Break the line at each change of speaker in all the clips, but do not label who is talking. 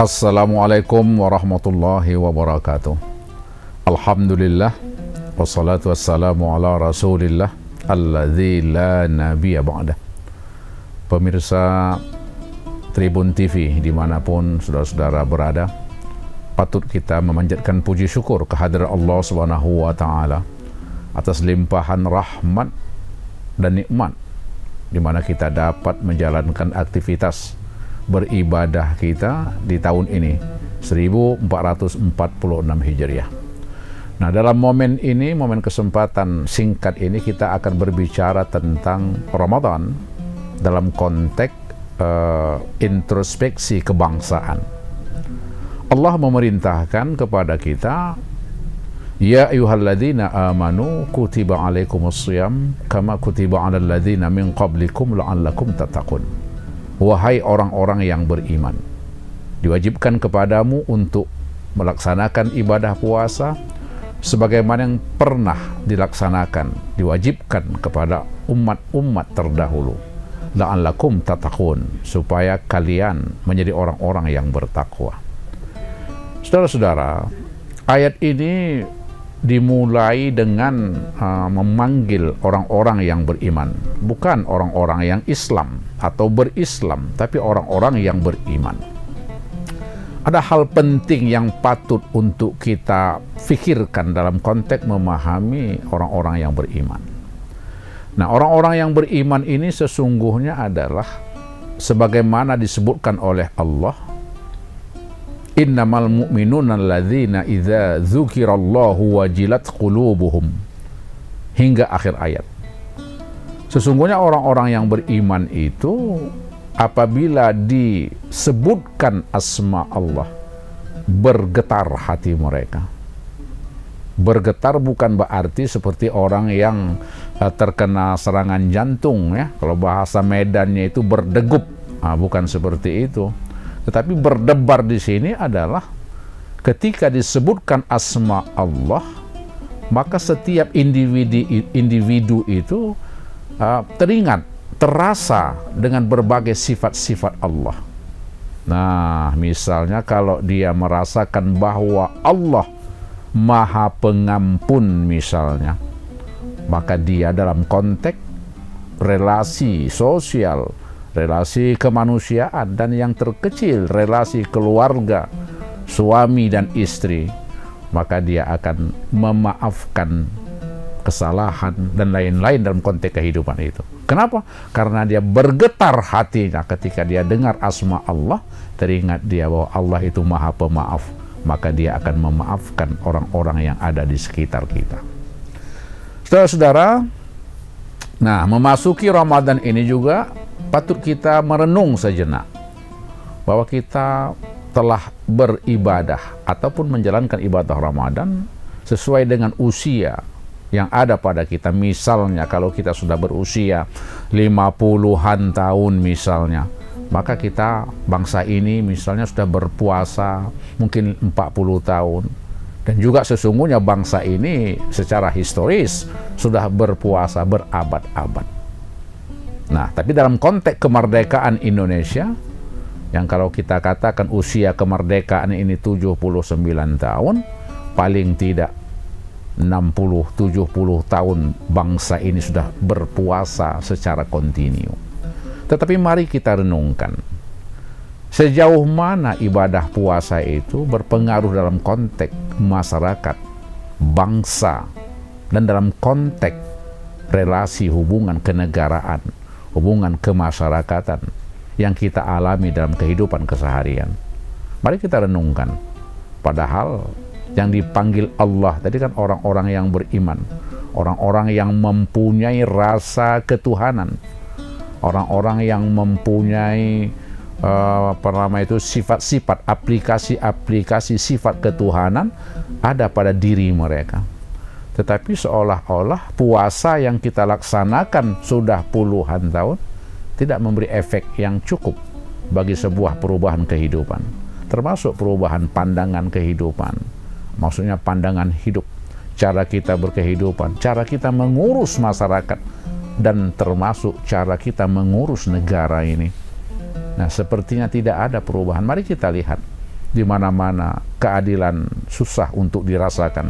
Assalamualaikum warahmatullahi wabarakatuh. Alhamdulillah, wassalatu wassalamu ala rasulillah alladzi la nabiyya ba'dah. Pemirsa Tribun TV dimanapun saudara-saudara berada, patut kita memanjatkan puji syukur kehadirat Allah Subhanahu wa Ta'ala atas limpahan rahmat dan nikmat di mana kita dapat menjalankan aktivitas beribadah kita di tahun ini 1446 Hijriah. Nah, dalam momen ini, momen kesempatan singkat ini, kita akan berbicara tentang Ramadan dalam konteks introspeksi kebangsaan. Allah memerintahkan kepada kita, ya ayyuhalladzina amanu kutiba alaikumusshiyam kama kutiba alal ladzina min qablikum la'allakum tattaqun. Wahai orang-orang yang beriman, diwajibkan kepadamu untuk melaksanakan ibadah puasa sebagaimana yang pernah dilaksanakan, diwajibkan kepada umat-umat terdahulu, la'allakum tattaqun, supaya kalian menjadi orang-orang yang bertakwa. Saudara-saudara, ayat ini dimulai dengan memanggil orang-orang yang beriman, bukan orang-orang yang Islam atau berislam, tapi orang-orang yang beriman. Ada hal penting yang patut untuk kita fikirkan dalam konteks memahami orang-orang yang beriman. Nah, orang-orang yang beriman ini sesungguhnya adalah sebagaimana disebutkan oleh Allah, innamal mu'minuna alladzina idza dzukirallahu wajilat qulubuhum, hingga akhir ayat. Sesungguhnya orang-orang yang beriman itu apabila disebutkan asma Allah, bergetar hati mereka. Bergetar bukan berarti seperti orang yang terkena serangan jantung, ya. Kalau bahasa Medannya itu berdegup, bukan seperti itu. Tetapi berdebar di sini adalah ketika disebutkan asma Allah, maka setiap individu itu teringat, terasa dengan berbagai sifat-sifat Allah. Nah, misalnya kalau dia merasakan bahwa Allah Maha Pengampun misalnya, maka dia dalam konteks relasi sosial, relasi kemanusiaan, dan yang terkecil relasi keluarga, suami dan istri, maka dia akan memaafkan kesalahan dan lain-lain dalam konteks kehidupan itu. Kenapa? Karena dia bergetar hatinya ketika dia dengar asma Allah, teringat dia bahwa Allah itu Maha Pemaaf, maka dia akan memaafkan orang-orang yang ada di sekitar kita. Saudara-saudara, nah, memasuki Ramadan ini juga patut kita merenung sejenak bahwa kita telah beribadah ataupun menjalankan ibadah Ramadan sesuai dengan usia yang ada pada kita. Misalnya kalau kita sudah berusia 50-an tahun misalnya, maka kita, bangsa ini misalnya sudah berpuasa mungkin 40 tahun. Dan juga sesungguhnya bangsa ini secara historis sudah berpuasa berabad-abad. Nah, tapi dalam konteks kemerdekaan Indonesia, yang kalau kita katakan usia kemerdekaan ini 79 tahun, paling tidak 60-70 tahun bangsa ini sudah berpuasa secara kontinu. Tetapi mari kita renungkan, sejauh mana ibadah puasa itu berpengaruh dalam konteks masyarakat, bangsa, dan dalam konteks relasi hubungan kenegaraan, hubungan kemasyarakatan yang kita alami dalam kehidupan keseharian. Mari kita renungkan. Padahal yang dipanggil Allah tadi kan orang-orang yang beriman, orang-orang yang mempunyai rasa ketuhanan, orang-orang yang mempunyai sifat-sifat, aplikasi-aplikasi sifat ketuhanan ada pada diri mereka. Tetapi seolah-olah puasa yang kita laksanakan sudah puluhan tahun tidak memberi efek yang cukup bagi sebuah perubahan kehidupan, termasuk perubahan pandangan kehidupan. Maksudnya pandangan hidup, cara kita berkehidupan, cara kita mengurus masyarakat, dan termasuk cara kita mengurus negara ini. Nah, sepertinya tidak ada perubahan. Mari kita lihat di mana-mana keadilan susah untuk dirasakan,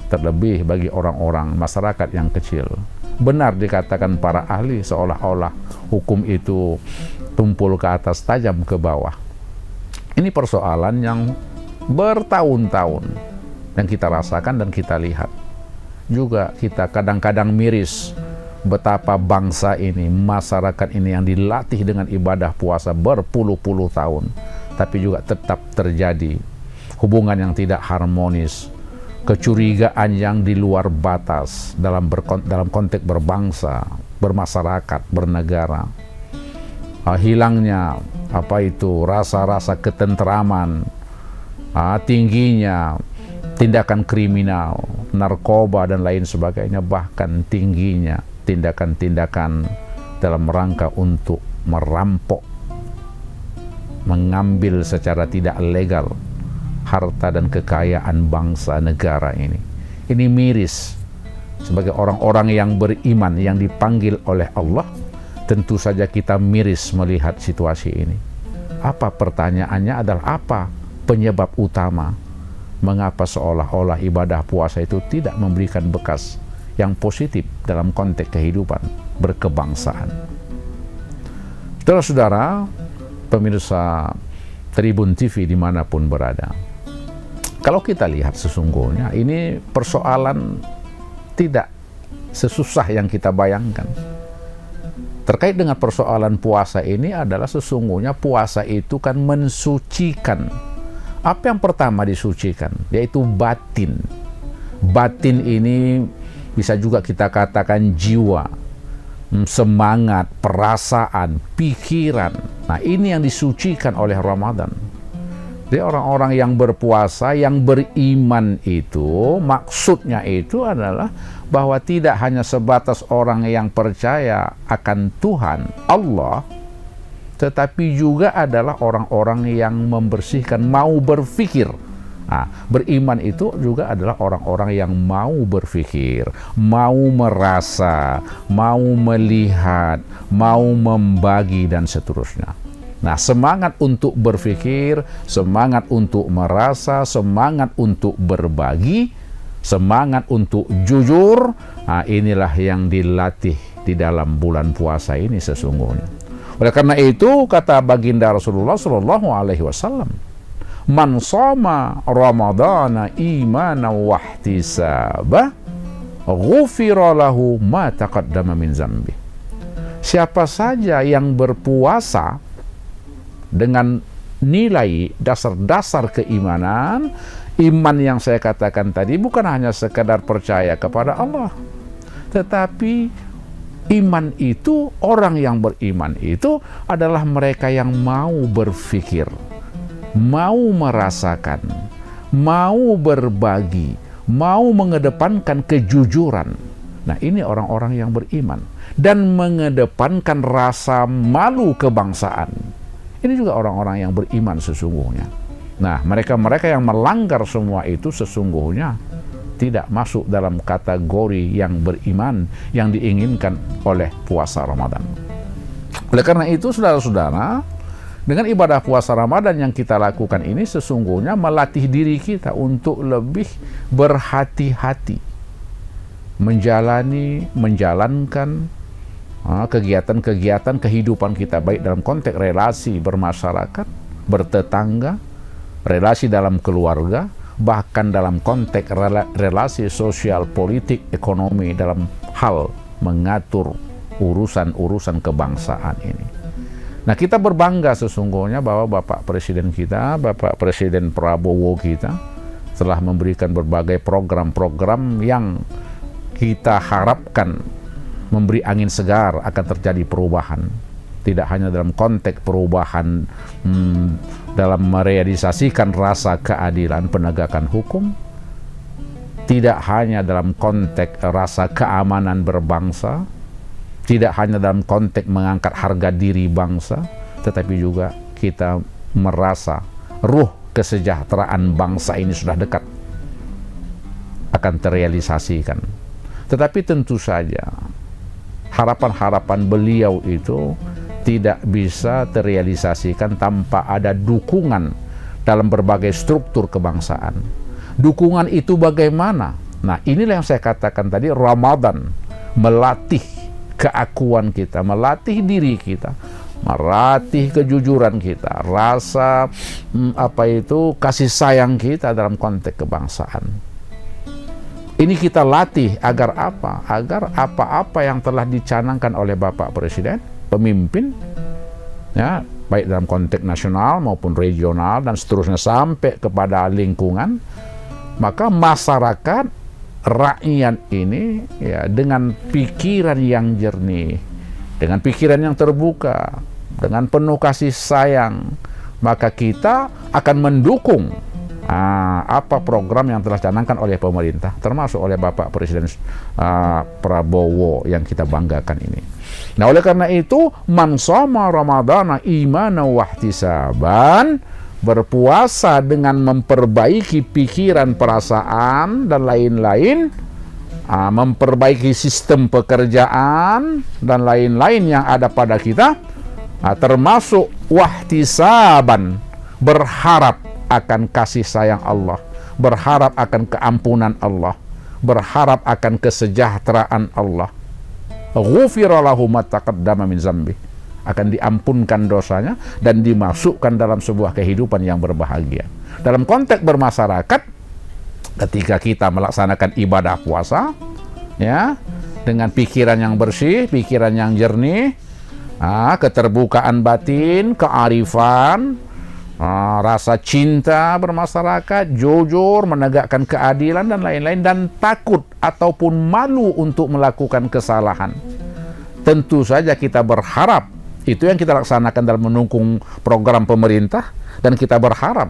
terlebih bagi orang-orang masyarakat yang kecil. Benar dikatakan para ahli seolah-olah hukum itu tumpul ke atas, tajam ke bawah. Ini persoalan yang bertahun-tahun yang kita rasakan dan kita lihat. Juga kita kadang-kadang miris betapa bangsa ini, masyarakat ini yang dilatih dengan ibadah puasa berpuluh-puluh tahun, tapi juga tetap terjadi hubungan yang tidak harmonis, kecurigaan yang di luar batas dalam konteks berbangsa, bermasyarakat, bernegara. Hilangnya rasa-rasa ketentraman, tingginya tindakan kriminal, narkoba dan lain sebagainya, bahkan tingginya tindakan-tindakan dalam rangka untuk merampok, mengambil secara tidak legal harta dan kekayaan bangsa negara ini. Ini miris. Sebagai orang-orang yang beriman, yang dipanggil oleh Allah, tentu saja kita miris melihat situasi ini. Apa pertanyaannya adalah apa penyebab utama mengapa seolah-olah ibadah puasa itu tidak memberikan bekas yang positif dalam konteks kehidupan berkebangsaan. Saudara-saudara, pemirsa Tribun TV dimanapun berada, kalau kita lihat sesungguhnya ini persoalan tidak sesusah yang kita bayangkan. Terkait dengan persoalan puasa ini adalah sesungguhnya puasa itu kan mensucikan. Apa yang pertama disucikan? Yaitu batin. Batin ini bisa juga kita katakan jiwa, semangat, perasaan, pikiran. Nah, ini yang disucikan oleh Ramadan. Jadi orang-orang yang berpuasa, yang beriman itu, maksudnya itu adalah bahwa tidak hanya sebatas orang yang percaya akan Tuhan, Allah, tetapi juga adalah orang-orang yang membersihkan, mau berpikir. Nah, beriman itu juga adalah orang-orang yang mau berpikir, mau merasa, mau melihat, mau membagi, dan seterusnya. Nah, semangat untuk berpikir, semangat untuk merasa, semangat untuk berbagi, semangat untuk jujur, nah inilah yang dilatih di dalam bulan puasa ini sesungguhnya. Oleh karena itu, kata baginda Rasulullah Shallallahu Alaihi Wasallam, "Man shoma Ramadana imanan wa ihtisaba, ghufira lahu ma taqaddama min zambi." Siapa saja yang berpuasa dengan nilai dasar-dasar keimanan, iman yang saya katakan tadi bukan hanya sekadar percaya kepada Allah, tetapi iman itu, orang yang beriman itu adalah mereka yang mau berpikir, mau merasakan, mau berbagi, mau mengedepankan kejujuran. Nah, ini orang-orang yang beriman dan mengedepankan rasa malu kebangsaan. Ini juga orang-orang yang beriman sesungguhnya. Nah, mereka-mereka yang melanggar semua itu sesungguhnya tidak masuk dalam kategori yang beriman yang diinginkan oleh puasa Ramadan. Oleh karena itu, saudara-saudara, dengan ibadah puasa Ramadan yang kita lakukan ini sesungguhnya melatih diri kita untuk lebih berhati-hati menjalankan kegiatan-kegiatan kehidupan kita, baik dalam konteks relasi bermasyarakat, bertetangga, relasi dalam keluarga, bahkan dalam konteks relasi sosial, politik, ekonomi, dalam hal mengatur urusan-urusan kebangsaan ini. Nah, kita berbangga sesungguhnya bahwa Bapak Presiden kita, Bapak Presiden Prabowo kita, telah memberikan berbagai program-program yang kita harapkan memberi angin segar akan terjadi perubahan. Tidak hanya dalam konteks perubahan dalam merealisasikan rasa keadilan penegakan hukum, tidak hanya dalam konteks rasa keamanan berbangsa, tidak hanya dalam konteks mengangkat harga diri bangsa, tetapi juga kita merasa ruh kesejahteraan bangsa ini sudah dekat akan terrealisasikan. Tetapi tentu saja harapan-harapan beliau itu tidak bisa terrealisasikan tanpa ada dukungan dalam berbagai struktur kebangsaan. Dukungan itu bagaimana? Nah, inilah yang saya katakan tadi, Ramadan melatih keakuan kita, melatih diri kita, melatih kejujuran kita, rasa kasih sayang kita dalam konteks kebangsaan. Ini kita latih agar apa? Agar apa-apa yang telah dicanangkan oleh Bapak Presiden, pemimpin, ya, baik dalam konteks nasional maupun regional dan seterusnya sampai kepada lingkungan, maka masyarakat, rakyat ini ya dengan pikiran yang jernih, dengan pikiran yang terbuka, dengan penuh kasih sayang, maka kita akan mendukung apa program yang telah dicanangkan oleh pemerintah, termasuk oleh Bapak Presiden Prabowo yang kita banggakan ini. Nah, oleh karena itu, man shoma ramadhana imanan wa ihtisaban, berpuasa dengan memperbaiki pikiran, perasaan, dan lain-lain, memperbaiki sistem pekerjaan, dan lain-lain yang ada pada kita, termasuk wahtisaban, berharap akan kasih sayang Allah, berharap akan keampunan Allah, berharap akan kesejahteraan Allah. Ghufira lahu ma taqaddama min zambi, akan diampunkan dosanya dan dimasukkan dalam sebuah kehidupan yang berbahagia. Dalam konteks bermasyarakat, ketika kita melaksanakan ibadah puasa, ya, dengan pikiran yang bersih, pikiran yang jernih, keterbukaan batin, kearifan, rasa cinta bermasyarakat, jujur, menegakkan keadilan dan lain-lain, dan takut ataupun malu untuk melakukan kesalahan. Tentu saja kita berharap, itu yang kita laksanakan dalam mendukung program pemerintah, dan kita berharap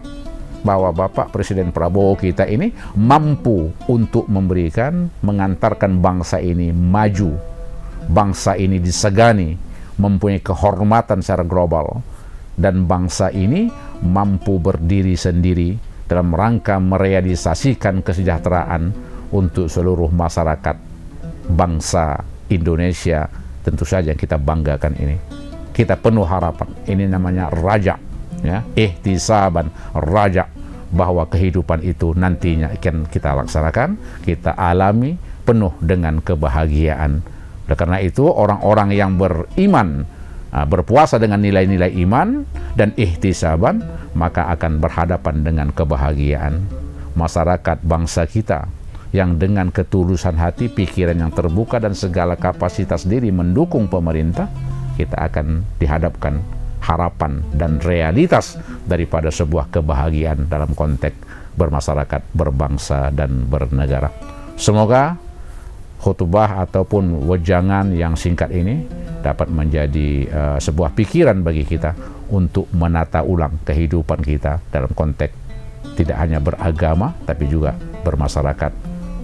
bahwa Bapak Presiden Prabowo kita ini mampu untuk mengantarkan bangsa ini maju, bangsa ini disegani, mempunyai kehormatan secara global, dan bangsa ini mampu berdiri sendiri dalam rangka merealisasikan kesejahteraan untuk seluruh masyarakat bangsa Indonesia. Tentu saja kita banggakan ini. Kita penuh harapan. Ini namanya raja, ya, ihtisaban, raja, bahwa kehidupan itu nantinya akan kita laksanakan, kita alami penuh dengan kebahagiaan. Oleh karena itu, orang-orang yang beriman, berpuasa dengan nilai-nilai iman dan ihtisaban, maka akan berhadapan dengan kebahagiaan. Masyarakat bangsa kita yang dengan ketulusan hati, pikiran yang terbuka, dan segala kapasitas diri mendukung pemerintah, kita akan dihadapkan harapan dan realitas daripada sebuah kebahagiaan dalam konteks bermasyarakat, berbangsa, dan bernegara. Semoga khutbah ataupun wejangan yang singkat ini dapat menjadi sebuah pikiran bagi kita untuk menata ulang kehidupan kita dalam konteks tidak hanya beragama, tapi juga bermasyarakat,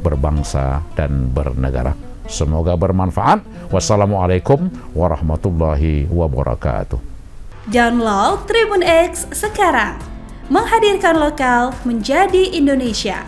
berbangsa, dan bernegara. Semoga bermanfaat. Wassalamualaikum warahmatullahi wabarakatuh.
Download Tribun X sekarang, menghadirkan lokal menjadi Indonesia.